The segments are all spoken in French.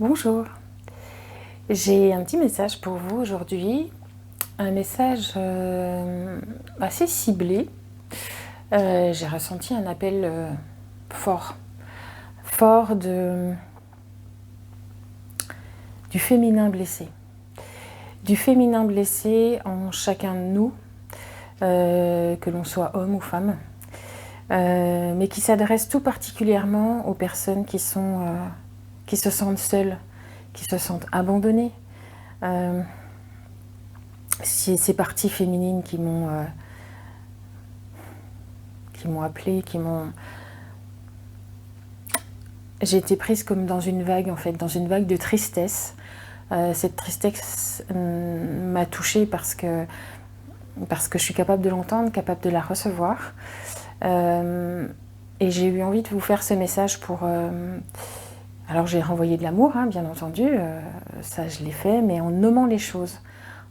Bonjour, j'ai un petit message pour vous aujourd'hui, un message assez ciblé. J'ai ressenti un appel fort, fort du féminin blessé. Du féminin blessé en chacun de nous, que l'on soit homme ou femme, mais qui s'adresse tout particulièrement aux personnes qui se sentent seules, qui se sentent abandonnées. Ces parties féminines qui m'ont appelée, j'ai été prise comme dans une vague, en fait, dans une vague de tristesse. Cette tristesse m'a touchée parce que je suis capable de l'entendre, capable de la recevoir. Et j'ai eu envie de vous faire ce message pour... alors j'ai renvoyé de l'amour, hein, bien entendu, ça je l'ai fait, mais en nommant les choses,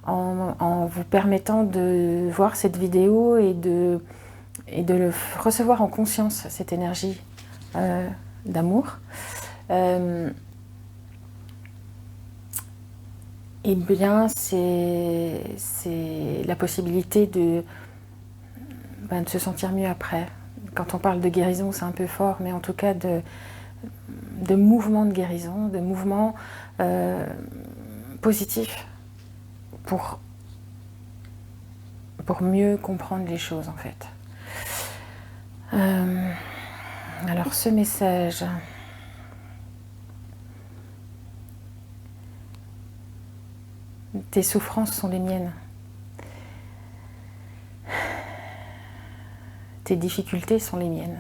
en vous permettant de voir cette vidéo et de le recevoir en conscience, cette énergie d'amour. Eh bien, c'est la possibilité de se sentir mieux après. Quand on parle de guérison, c'est un peu fort, mais en tout cas de mouvement de guérison, de mouvement positif pour mieux comprendre les choses, en fait. Alors, ce message... Tes souffrances sont les miennes. Tes difficultés sont les miennes.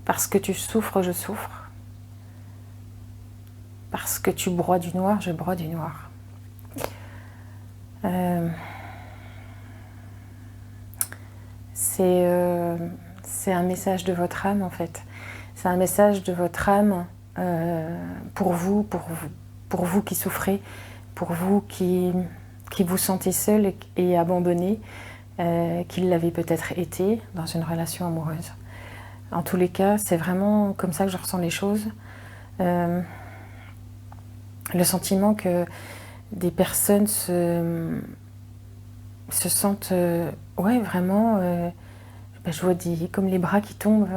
Parce que tu souffres, je souffre. Parce que tu broies du noir, je broie du noir. C'est un message de votre âme, en fait. C'est un message de votre âme pour vous qui souffrez, pour vous qui vous sentez seul et abandonné, qui l'avez peut-être été dans une relation amoureuse. En tous les cas, c'est vraiment comme ça que je ressens les choses. Le sentiment que des personnes se sentent vraiment... je vois comme les bras qui tombent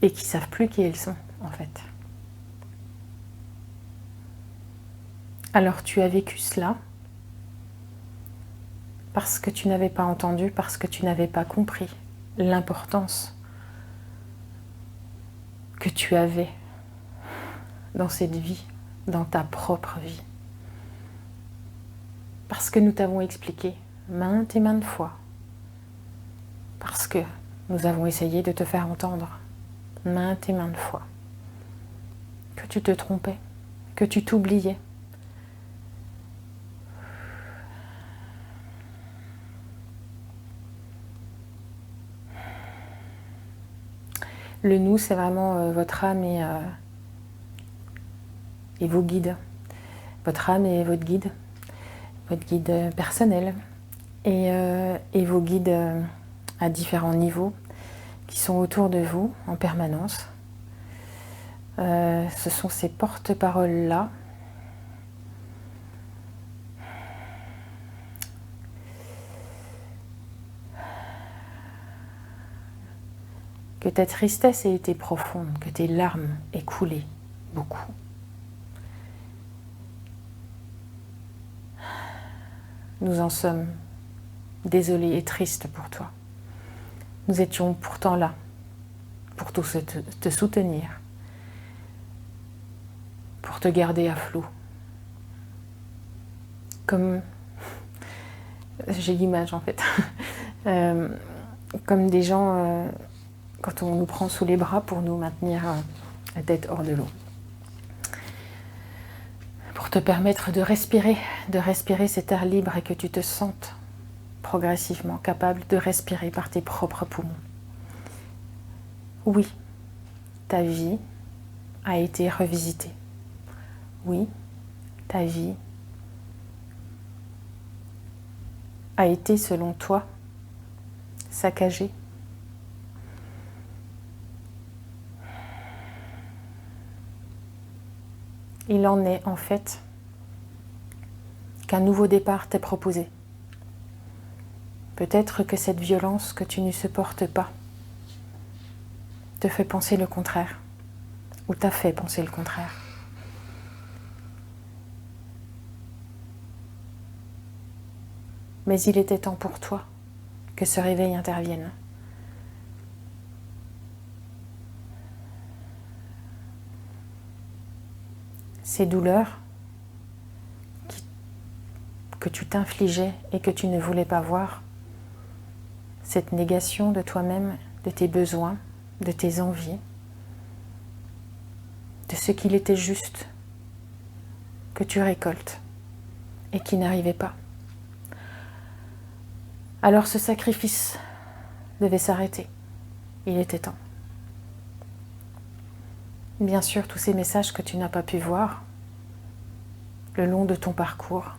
et qui ne savent plus qui elles sont, en fait. Alors tu as vécu cela parce que tu n'avais pas entendu, parce que tu n'avais pas compris l'importance que tu avais dans cette vie, dans ta propre vie. Parce que nous t'avons expliqué maintes et maintes fois, parce que nous avons essayé de te faire entendre maintes et maintes fois que tu te trompais, que tu t'oubliais. Le nous, c'est vraiment votre âme et vos guides. Votre âme et votre guide personnel et vos guides à différents niveaux qui sont autour de vous en permanence. Ce sont ces porte-paroles-là que ta tristesse ait été profonde, que tes larmes aient coulé beaucoup. Nous en sommes désolés et tristes pour toi. Nous étions pourtant là pour te soutenir, pour te garder à flot. Comme... j'ai l'image en fait. Comme des gens... quand on nous prend sous les bras pour nous maintenir la tête hors de l'eau. Pour te permettre de respirer cet air libre et que tu te sentes progressivement capable de respirer par tes propres poumons. Oui, ta vie a été revisitée. Oui, ta vie a été, selon toi, saccagée. Il en est en fait qu'un nouveau départ t'est proposé. Peut-être que cette violence que tu ne supportes pas te fait penser le contraire, ou t'a fait penser le contraire. Mais il était temps pour toi que ce réveil intervienne. Ces douleurs que tu t'infligeais et que tu ne voulais pas voir, cette négation de toi-même, de tes besoins, de tes envies, de ce qu'il était juste que tu récoltes et qui n'arrivait pas. Alors ce sacrifice devait s'arrêter. Il était temps. Bien sûr, tous ces messages que tu n'as pas pu voir le long de ton parcours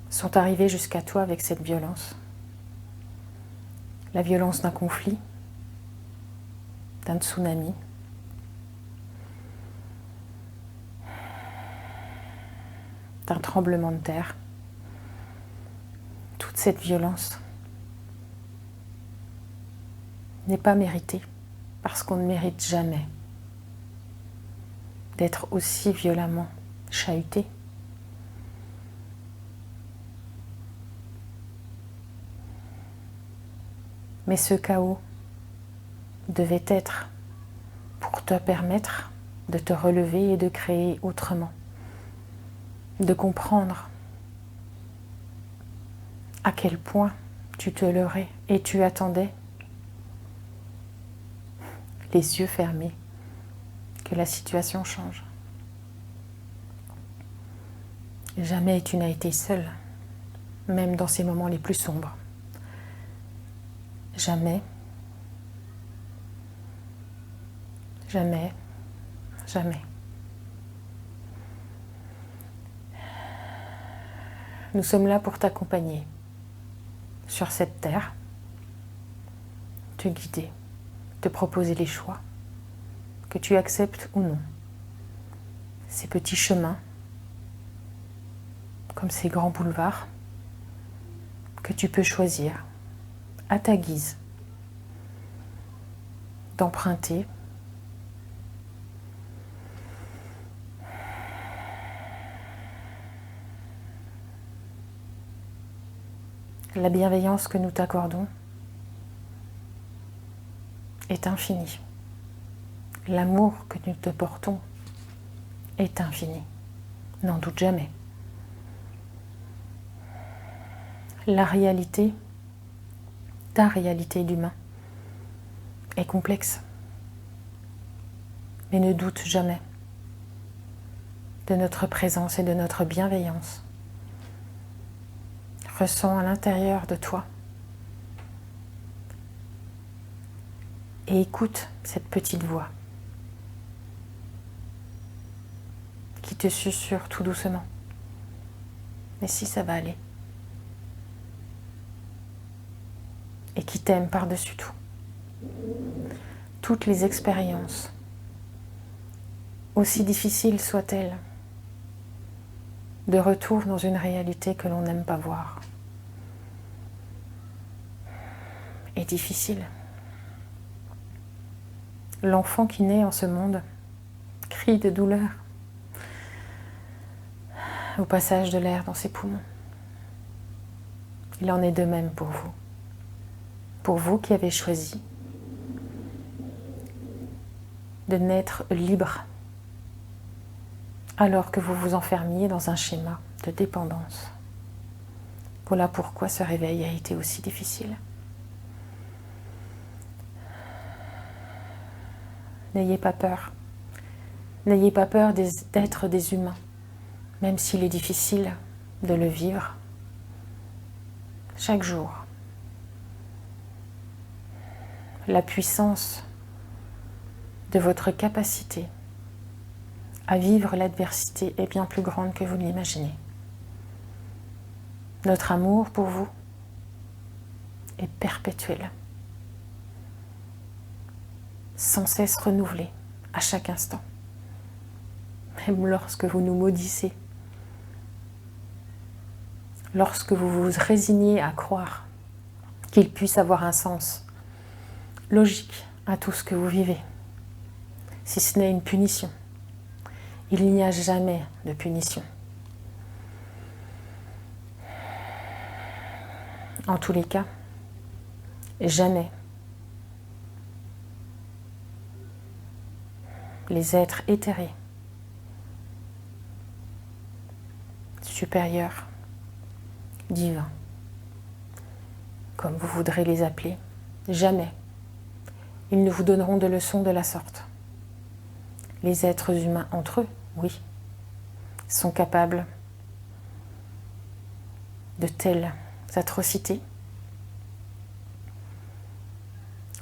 sont arrivés jusqu'à toi avec cette violence. La violence d'un conflit, d'un tsunami, d'un tremblement de terre. Toute cette violence n'est pas méritée parce qu'on ne mérite jamais d'être aussi violemment chahuté. Mais ce chaos devait être pour te permettre de te relever et de créer autrement, de comprendre à quel point tu te leurrais et tu attendais, les yeux fermés, que la situation change. Jamais tu n'as été seul, même dans ces moments les plus sombres. Jamais, jamais, jamais. Nous sommes là pour t'accompagner sur cette terre, te guider, te proposer les choix, que tu acceptes ou non. Ces petits chemins, comme ces grands boulevards, que tu peux choisir à ta guise d'emprunter la bienveillance que nous t'accordons est infinie. L'amour que nous te portons est infini. N'en doute jamais. La réalité, ta réalité d'humain, est complexe. Mais ne doute jamais de notre présence et de notre bienveillance. Ressens à l'intérieur de toi et écoute cette petite voix qui te susurre tout doucement. Mais si, ça va aller. Et qui t'aime par-dessus tout. Toutes les expériences, aussi difficiles soient-elles, de retour dans une réalité que l'on n'aime pas voir, est difficile. L'enfant qui naît en ce monde crie de douleur au passage de l'air dans ses poumons. Il en est de même pour vous. Pour vous qui avez choisi de naître libre alors que vous vous enfermiez dans un schéma de dépendance. Voilà pourquoi ce réveil a été aussi difficile. N'ayez pas peur. N'ayez pas peur d'être des humains, même s'il est difficile de le vivre chaque jour. La puissance de votre capacité à vivre l'adversité est bien plus grande que vous ne l'imaginez. Notre amour pour vous est perpétuel, sans cesse renouvelé à chaque instant. même lorsque vous nous maudissez, lorsque vous vous résignez à croire qu'il puisse avoir un sens logique à tout ce que vous vivez, si ce n'est une punition. Il n'y a jamais de punition. En tous les cas, jamais les êtres éthérés, supérieurs, divins, comme vous voudrez les appeler, jamais ils ne vous donneront de leçons de la sorte. Les êtres humains entre eux, oui, sont capables de telles atrocités.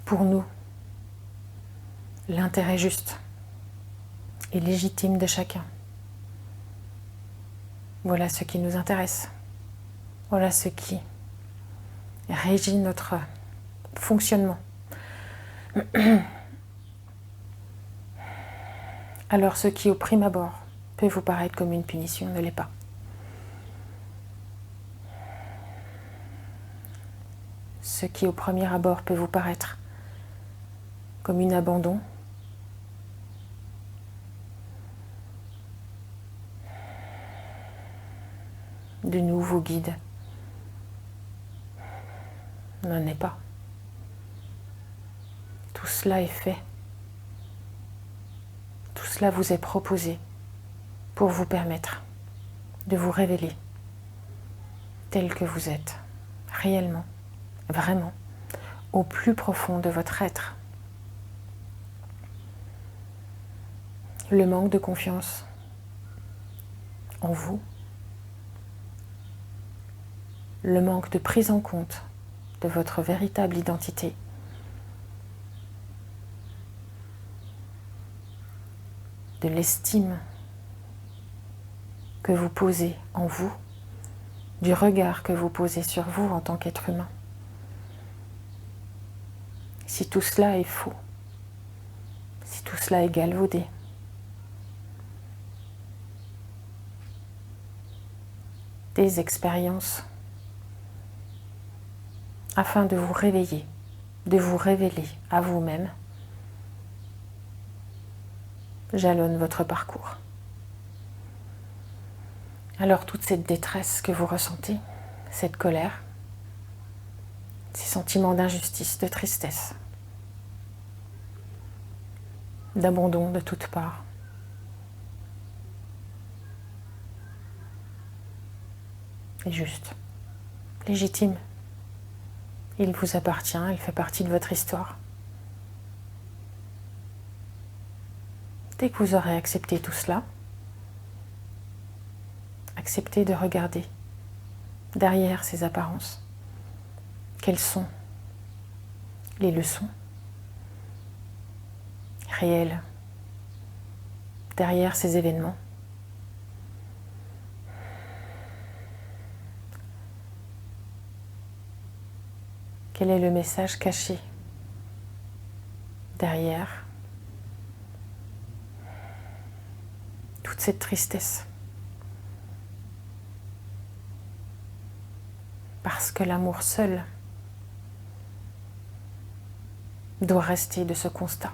Pour nous, l'intérêt juste et légitime de chacun. Voilà ce qui nous intéresse. Voilà ce qui régit notre fonctionnement. Alors ce qui au prime abord peut vous paraître comme une punition ne l'est pas. Ce qui au premier abord peut vous paraître comme un abandon, de nouveaux guides, n'en est pas. Tout cela est fait. Tout cela vous est proposé pour vous permettre de vous révéler tel que vous êtes, réellement, vraiment, au plus profond de votre être. Le manque de confiance en vous, le manque de prise en compte de votre véritable identité, de l'estime que vous posez en vous, du regard que vous posez sur vous en tant qu'être humain. Si tout cela est faux, si tout cela est galvaudé, des expériences afin de vous réveiller, de vous révéler à vous-même, jalonnent votre parcours. Alors toute cette détresse que vous ressentez, cette colère, ces sentiments d'injustice, de tristesse, d'abandon de toutes parts, est juste, légitime. Il vous appartient, il fait partie de votre histoire. Dès que vous aurez accepté tout cela, acceptez de regarder derrière ces apparences. Quelles sont les leçons réelles derrière ces événements? Quel est le message caché derrière toute cette tristesse? Parce que l'amour seul doit rester de ce constat.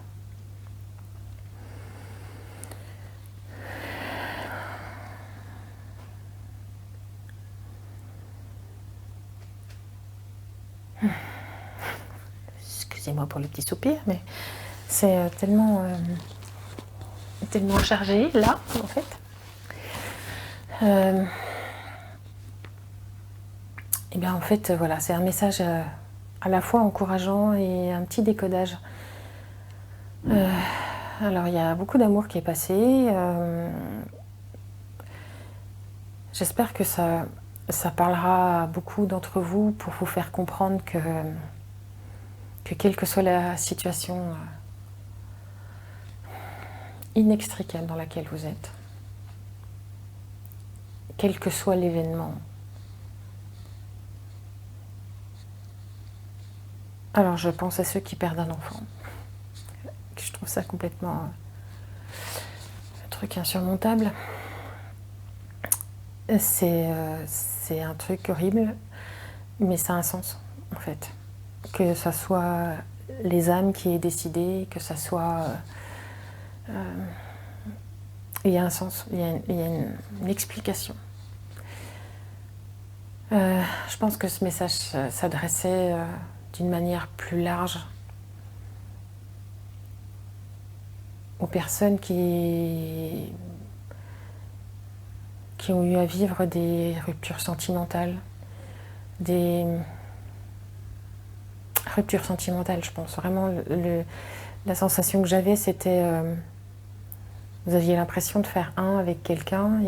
Excusez-moi pour le petit soupir, mais c'est tellement chargé là, en fait. Et bien en fait, voilà, c'est un message à la fois encourageant et un petit décodage. Alors il y a beaucoup d'amour qui est passé. J'espère que ça parlera à beaucoup d'entre vous pour vous faire comprendre que quelle que soit la situation inextricable dans laquelle vous êtes, quel que soit l'événement, alors je pense à ceux qui perdent un enfant, je trouve ça complètement Le truc insurmontable, c'est un truc horrible, mais ça a un sens, en fait. Que ça soit les âmes qui aient décidé, que ça soit... il y a un sens, il y a une explication. Je pense que ce message s'adressait d'une manière plus large aux personnes qui ont eu à vivre des ruptures sentimentales, je pense. Vraiment, la sensation que j'avais, c'était... vous aviez l'impression de faire un avec quelqu'un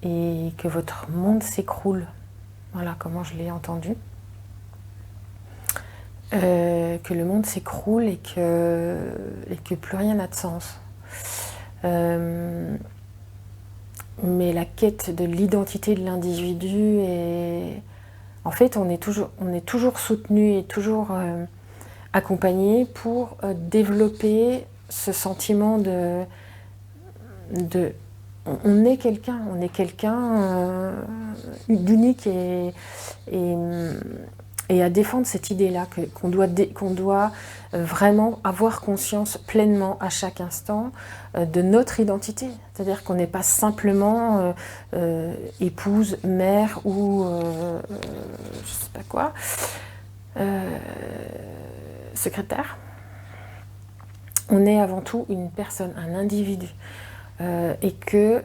et que votre monde s'écroule. Voilà comment je l'ai entendu. Que le monde s'écroule et que plus rien n'a de sens. Mais la quête de l'identité de l'individu est... En fait, on est toujours soutenu et toujours accompagné pour développer ce sentiment de on est quelqu'un d'unique et à défendre cette idée-là qu'on doit vraiment avoir conscience pleinement à chaque instant de notre identité. C'est-à-dire qu'on n'est pas simplement épouse, mère ou je sais pas quoi, secrétaire. On est avant tout une personne, un individu. Et que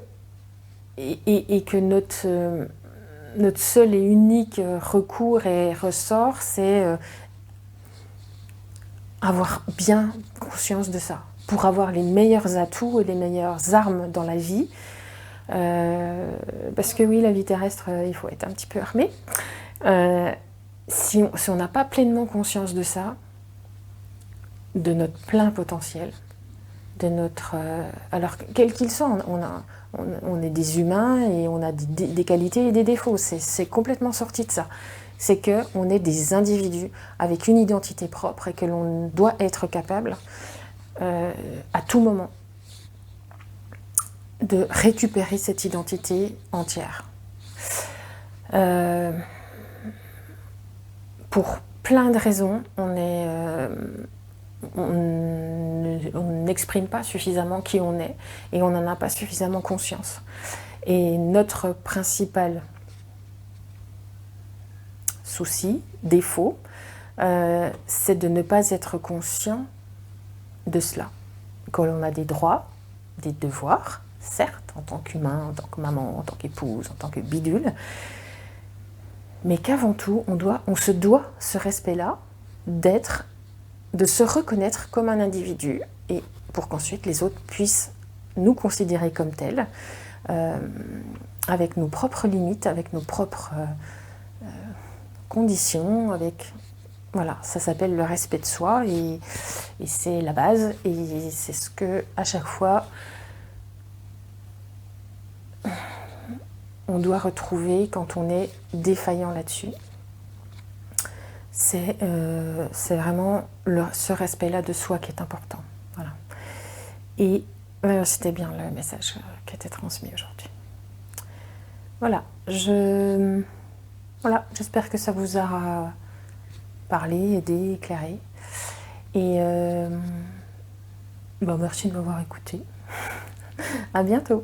notre seul et unique recours et ressort, c'est avoir bien conscience de ça, pour avoir les meilleurs atouts et les meilleures armes dans la vie. Parce que oui, la vie terrestre, il faut être un petit peu armé. Si on n'a pas pleinement conscience de ça, de notre plein potentiel, de notre... alors, quel qu'il soit, on est des humains et on a des qualités et des défauts. C'est complètement sorti de ça. C'est qu'on est des individus avec une identité propre et que l'on doit être capable, à tout moment, de récupérer cette identité entière. Pour plein de raisons, on n'exprime pas suffisamment qui on est et on n'en a pas suffisamment conscience. Et notre principal souci, défaut, c'est de ne pas être conscient de cela. Que l'on a des droits, des devoirs, certes, en tant qu'humain, en tant que maman, en tant qu'épouse, en tant que bidule, mais qu'avant tout, on se doit ce respect-là de se reconnaître comme un individu et pour qu'ensuite les autres puissent nous considérer comme tels, avec nos propres limites, avec nos propres conditions, voilà, ça s'appelle le respect de soi et c'est la base et c'est ce que à chaque fois on doit retrouver quand on est défaillant là-dessus. C'est vraiment ce respect-là de soi qui est important. Voilà. Et c'était bien le message qui était transmis aujourd'hui. Voilà, j'espère que ça vous a parlé, aidé, éclairé. Et merci de m'avoir écouté. À bientôt.